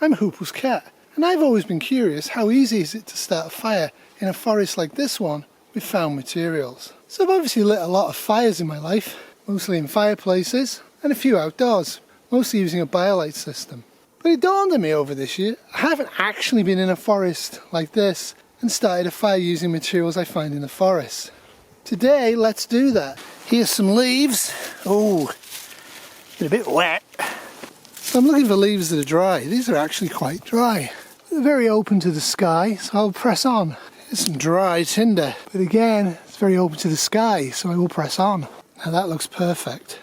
I'm Huples Cat, and I've always been curious how easy is it to start a fire in a forest like this one with found materials. So I've obviously lit a lot of fires in my life, mostly in fireplaces and a few outdoors, mostly using a BioLite system. But it dawned on me over this year, I haven't actually been in a forest like this and started a fire using materials I find in the forest. Today, let's do that. Here's some leaves. Oh, they're a bit wet. So I'm looking for leaves that are dry. These are actually quite dry. They're very open to the sky, so I'll press on. Here's some dry tinder, but again, it's very open to the sky, so I will press on. Now that looks perfect.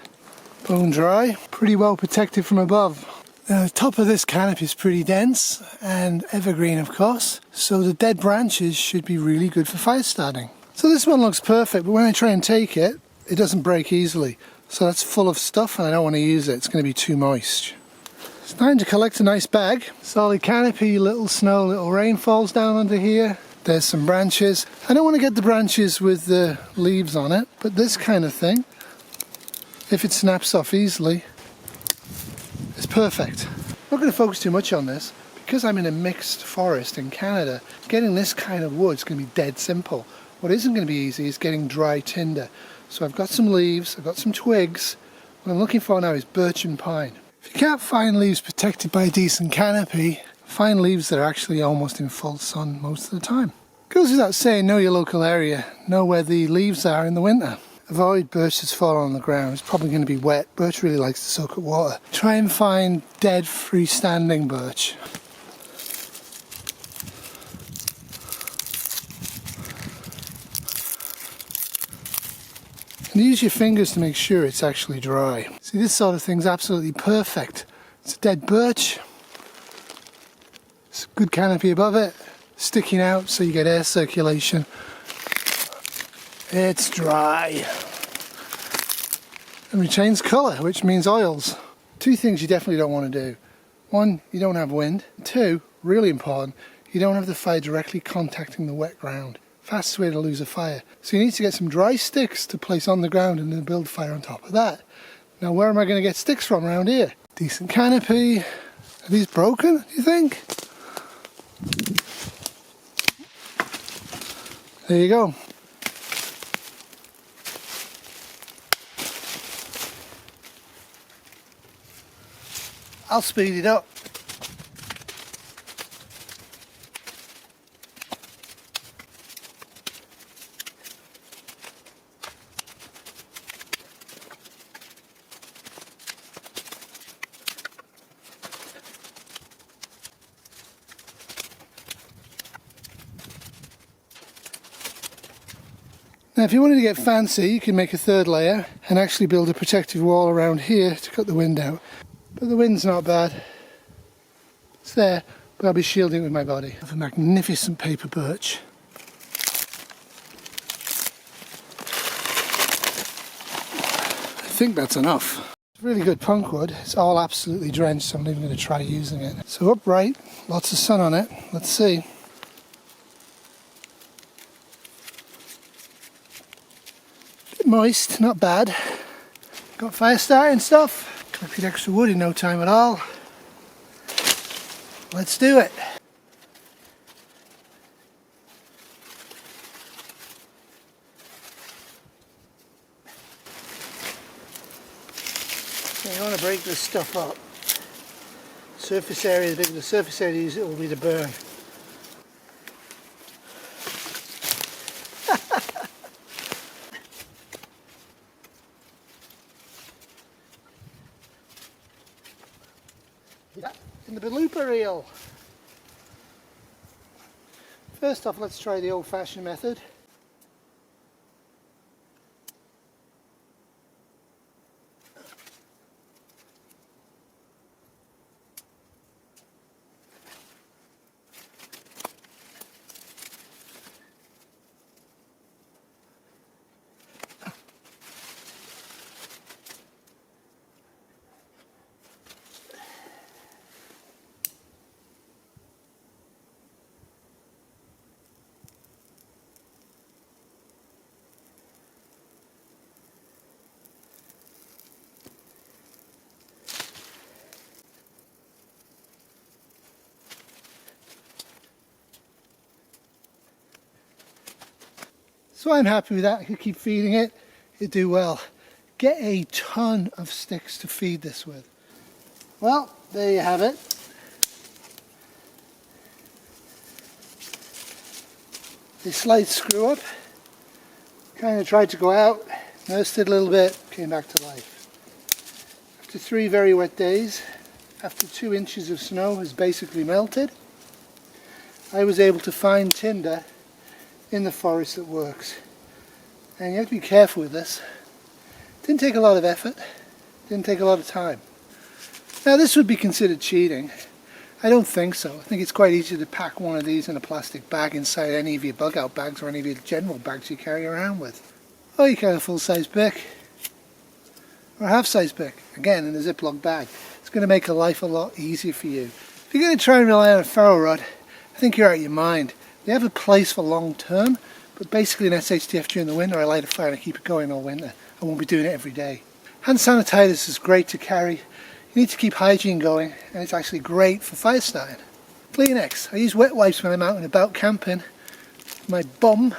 Bone dry, pretty well protected from above. Now the top of this canopy is pretty dense and evergreen, of course, so the dead branches should be really good for fire starting. So this one looks perfect, but when I try and take it, it doesn't break easily. So that's full of stuff and I don't want to use it, it's going to be too moist. It's time to collect a nice bag. Solid canopy, little snow, little rain falls down under here. There's some branches. I don't want to get the branches with the leaves on it, but this kind of thing, if it snaps off easily, is perfect. I'm not going to focus too much on this. Because I'm in a mixed forest in Canada, getting this kind of wood is going to be dead simple. What isn't going to be easy is getting dry tinder. So I've got some leaves, I've got some twigs. What I'm looking for now is birch and pine. If you can't find leaves protected by a decent canopy, find leaves that are actually almost in full sun most of the time. Goes without saying, know your local area, know where the leaves are in the winter. Avoid birch that's fallen on the ground, it's probably going to be wet. Birch really likes to soak up water. Try and find dead freestanding birch. And use your fingers to make sure it's actually dry. See, this sort of thing's absolutely perfect. It's a dead birch. It's a good canopy above it, sticking out so you get air circulation. It's dry. And retains colour, which means oils. Two things you definitely don't want to do. One, you don't have wind. Two, really important, you don't have the fire directly contacting the wet ground. Fastest way to lose a fire. So you need to get some dry sticks to place on the ground and then build fire on top of that. Now where am I going to get sticks from around here? Decent canopy. Are these broken, do you think? There you go. I'll speed it up. Now if you wanted to get fancy, you can make a third layer and actually build a protective wall around here to cut the wind out. But the wind's not bad. It's there, but I'll be shielding it with my body. I have a magnificent paper birch. I think that's enough. It's really good punk wood. It's all absolutely drenched, so I'm not even going to try using it. So upright, lots of sun on it. Let's see. Moist, not bad. Got fire starting stuff. Collected extra wood in no time at all. Let's do it. So you want to break this stuff up. Surface area, the bigger the surface area it will be to burn. In the blooper reel. First off, let's try the old-fashioned method. So I'm happy with that. I can keep feeding it. It'd do well. Get a ton of sticks to feed this with. Well, there you have it. The slight screw up. Kind of tried to go out, nursed it a little bit, came back to life. After 3 very wet days, after 2 inches of snow has basically melted, I was able to find tinder in the forest that works. And you have to be careful with this. Didn't take a lot of effort, didn't take a lot of time. Now this would be considered cheating. I don't think so. I think it's quite easy to pack one of these in a plastic bag inside any of your bug out bags or any of your general bags you carry around with. Or you carry a full-size pick or a half-size pick, again in a Ziploc bag. It's going to make life a lot easier for you. If you're going to try and rely on a ferro rod, I think you're out of your mind. They have a place for long term, but basically in SHTF during the winter I light a fire and I keep it going all winter. I won't be doing it every day. Hand sanitizer is great to carry. You need to keep hygiene going, and it's actually great for fire starting. Kleenex. I use wet wipes when I'm out and about camping. My bum,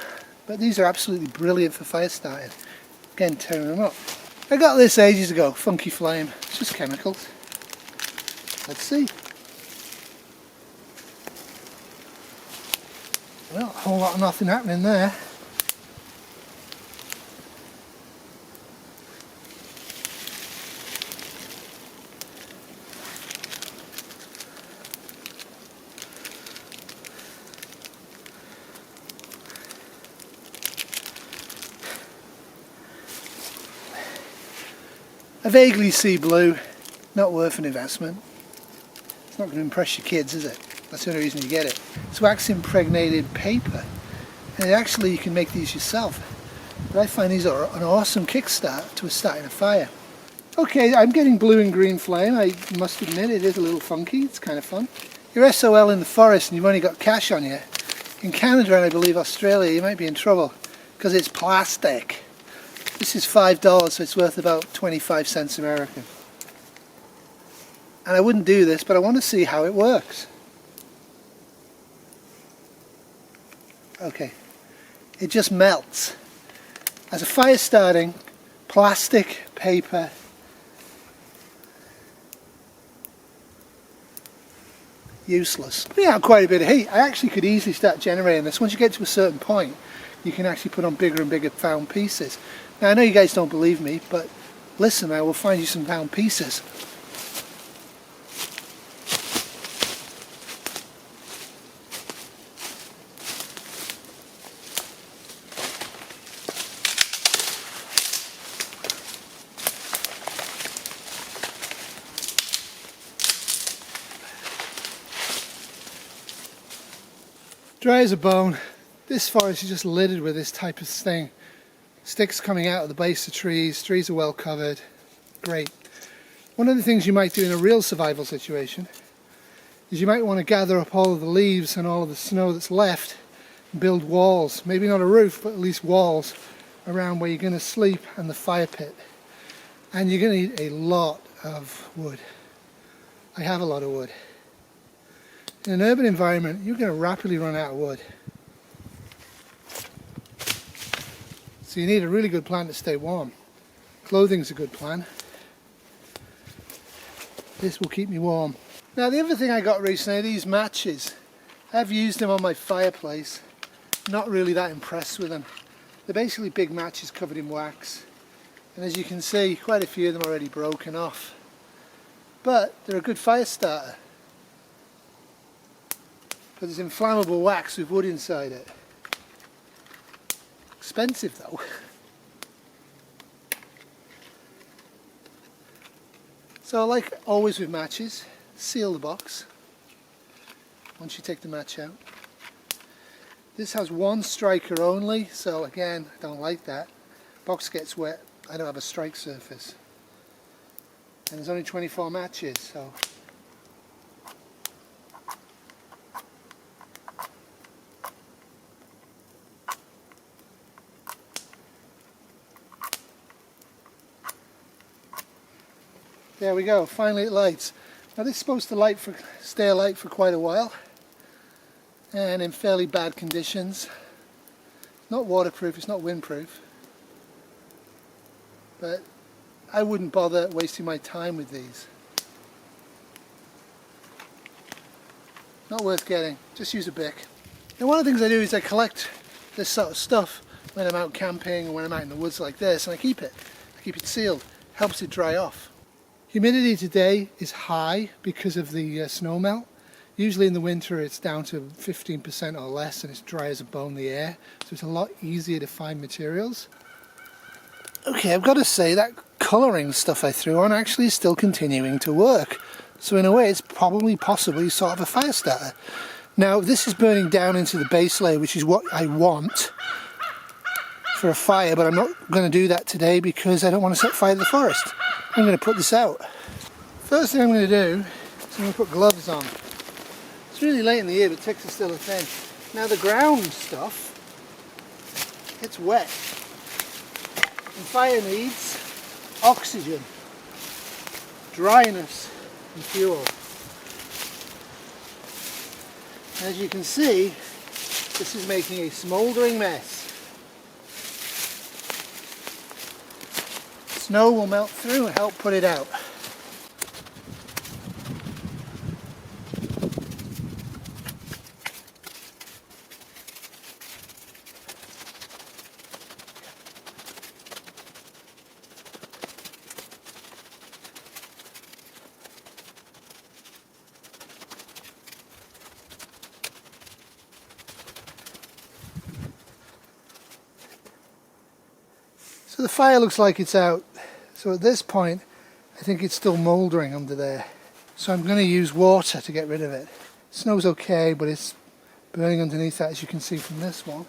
but these are absolutely brilliant for fire starting. Again, tearing them up. I got this ages ago, Funky Flame. It's just chemicals. Let's see. Well, a whole lot of nothing happening there. I vaguely see blue, not worth an investment. It's not going to impress your kids, is it? That's the only reason you get it. It's wax impregnated paper, and actually you can make these yourself. But I find these are an awesome kickstart to starting a fire. Okay, I'm getting blue and green flame. I must admit it is a little funky, it's kind of fun. You're SOL in the forest and you've only got cash on you. In Canada and I believe Australia you might be in trouble because it's plastic. This is $5, so it's worth about 25 cents American. And I wouldn't do this, but I want to see how it works. Okay, it just melts. As a fire starting, plastic, paper, useless. We have quite a bit of heat. I actually could easily start generating this. Once you get to a certain point, you can actually put on bigger and bigger pound pieces. Now I know you guys don't believe me, but listen, I will find you some pound pieces. Dry as a bone. This forest is just littered with this type of thing. Sticks coming out of the base of trees are well covered. Great. One of the things you might do in a real survival situation is you might want to gather up all of the leaves and all of the snow that's left and build walls. Maybe not a roof, but at least walls around where you're going to sleep and the fire pit. And you're going to need a lot of wood. I have a lot of wood. In an urban environment, you're going to rapidly run out of wood. So you need a really good plan to stay warm. Clothing's a good plan. This will keep me warm. Now the other thing I got recently are these matches. I've used them on my fireplace. Not really that impressed with them. They're basically big matches covered in wax. And as you can see, quite a few of them are already broken off. But they're a good fire starter. But there's inflammable wax with wood inside it. Expensive though. So like always with matches, seal the box once you take the match out. This has one striker only, so again, I don't like that. Box gets wet, I don't have a strike surface. And there's only 24 matches, so there we go, finally it lights. Now this is supposed to stay alight for quite a while and in fairly bad conditions. Not waterproof, it's not windproof. But I wouldn't bother wasting my time with these. Not worth getting, just use a Bic. Now one of the things I do is I collect this sort of stuff when I'm out camping or when I'm out in the woods like this, and I keep it sealed, helps it dry off. Humidity today is high because of the snow melt. Usually in the winter it's down to 15% or less and it's dry as a bone, the air, so it's a lot easier to find materials. Okay, I've got to say that colouring stuff I threw on actually is still continuing to work. So in a way it's probably possibly sort of a fire starter. Now this is burning down into the base layer, which is what I want for a fire, but I'm not going to do that today because I don't want to set fire to the forest. I'm going to put this out. First thing I'm going to do is I'm going to put gloves on. It's really late in the year, but ticks are still a thing. Now the ground stuff, it's wet. And fire needs oxygen, dryness and fuel. As you can see, this is making a smouldering mess. Snow will melt through and help put it out. So the fire looks like it's out. So at this point, I think it's still mouldering under there. So I'm going to use water to get rid of it. Snow's okay, but it's burning underneath that, as you can see from this one.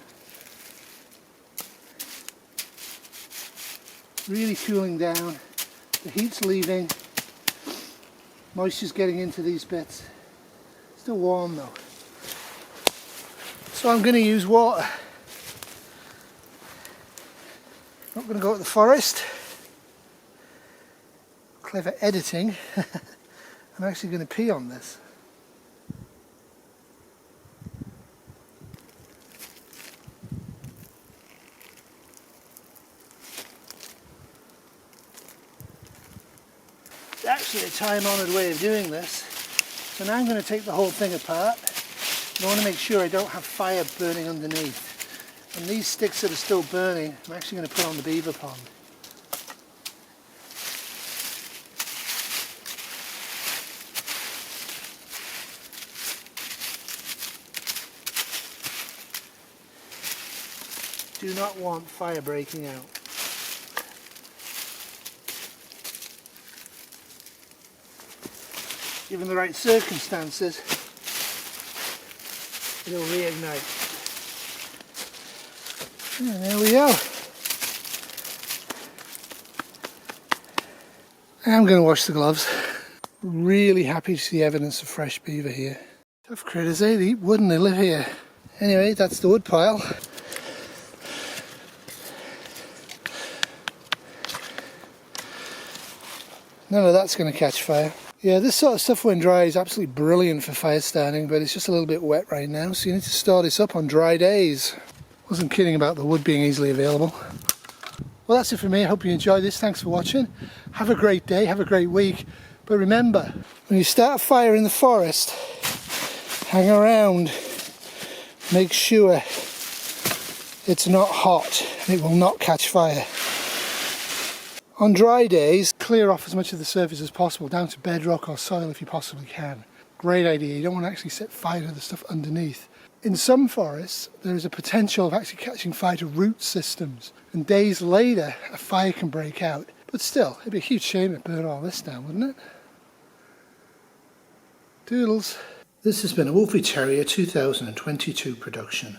Really cooling down. The heat's leaving. Moisture's getting into these bits. Still warm though. So I'm going to use water. Not going to go to the forest. Clever editing. I'm actually going to pee on this. It's actually a time-honoured way of doing this. So now I'm going to take the whole thing apart. I want to make sure I don't have fire burning underneath. And these sticks that are still burning, I'm actually going to put on the beaver pond. Do not want fire breaking out. Given the right circumstances, it'll reignite. And there we go. I'm going to wash the gloves. Really happy to see evidence of fresh beaver here. Tough critters, eh? They eat wood and they live here. Anyway, that's the wood pile. None of that's going to catch fire. Yeah, this sort of stuff when dry is absolutely brilliant for fire starting, but it's just a little bit wet right now, so you need to store this up on dry days. Wasn't kidding about the wood being easily available. Well, that's it for me. I hope you enjoyed this. Thanks for watching. Have a great day, have a great week. But remember, when you start a fire in the forest, hang around. Make sure it's not hot and it will not catch fire. On dry days, clear off as much of the surface as possible, down to bedrock or soil if you possibly can. Great idea. You don't want to actually set fire to the stuff underneath. In some forests, there is a potential of actually catching fire to root systems, and days later a fire can break out. But still, it'd be a huge shame to burn all this down, wouldn't it? Doodles. This has been a Wolfie Terrier 2022 production.